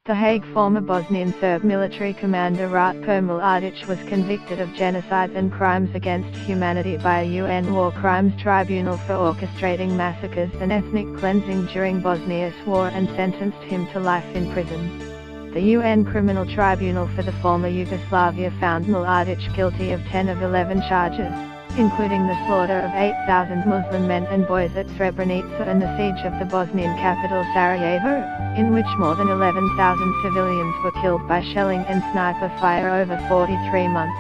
The Hague former Bosnian Serb military commander Ratko Mladic was convicted of genocide and crimes against humanity by a UN War Crimes Tribunal for orchestrating massacres and ethnic cleansing during Bosnia's war and sentenced him to life in prison. The UN Criminal Tribunal for the former Yugoslavia found Mladic guilty of 10 of 11 charges, including the slaughter of 8,000 Muslim men and boys at Srebrenica and the siege of the Bosnian capital Sarajevo, in which more than 11,000 civilians were killed by shelling and sniper fire over 43 months.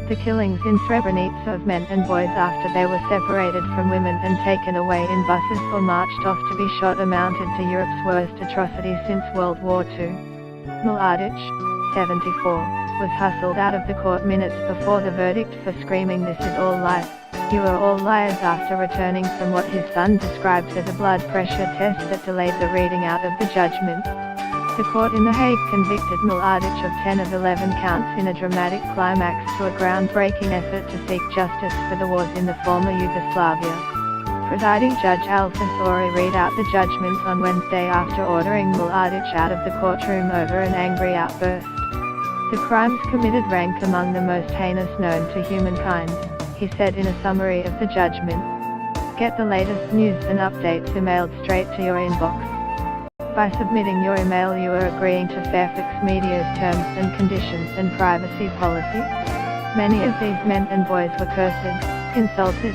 The killings in Srebrenica of men and boys after they were separated from women and taken away in buses or marched off to be shot amounted to Europe's worst atrocity since World War II. Mladic, 74, was hustled out of the court minutes before the verdict for screaming "This is all lies, you are all liars" after returning from what his son described as a blood pressure test that delayed the reading out of the judgment. The court in The Hague convicted Mladic of 10 of 11 counts in a dramatic climax to a groundbreaking effort to seek justice for the wars in the former Yugoslavia. Presiding Judge Alfa Sori read out the judgment on Wednesday after ordering Mladic out of the courtroom over an angry outburst. The crimes committed rank among the most heinous known to humankind, he said in a summary of the judgment. Get the latest news and updates emailed straight to your inbox. By submitting your email you are agreeing to Fairfax Media's terms and conditions and privacy policy. Many of these men and boys were cursed, insulted,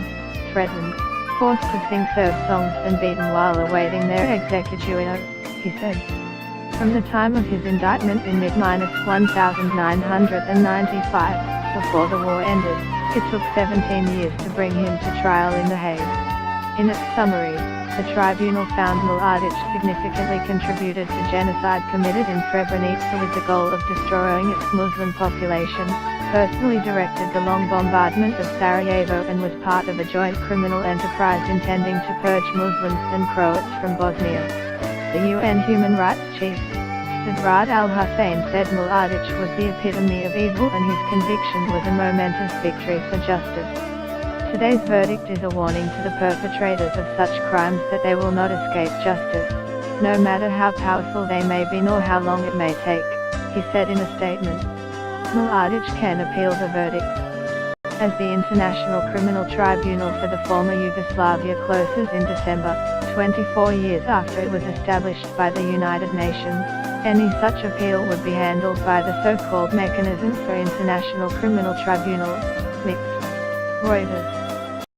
threatened, forced to sing Serb songs and beaten while awaiting their execution, he said. From the time of his indictment in mid-1995, before the war ended, it took 17 years to bring him to trial in The Hague. In its summary, the tribunal found Mladic significantly contributed to genocide committed in Srebrenica with the goal of destroying its Muslim population, personally directed the long bombardment of Sarajevo and was part of a joint criminal enterprise intending to purge Muslims and Croats from Bosnia. The UN Human Rights Chief, Rad al-Hussein said Mladic was the epitome of evil and his conviction was a momentous victory for justice. Today's verdict is a warning to the perpetrators of such crimes that they will not escape justice, no matter how powerful they may be nor how long it may take, he said in a statement. Mladic can appeal the verdict. As the International Criminal Tribunal for the former Yugoslavia closes in December, 24 years after it was established by the United Nations, any such appeal would be handled by the so-called Mechanism for International Criminal Tribunals, MICT. Reuters.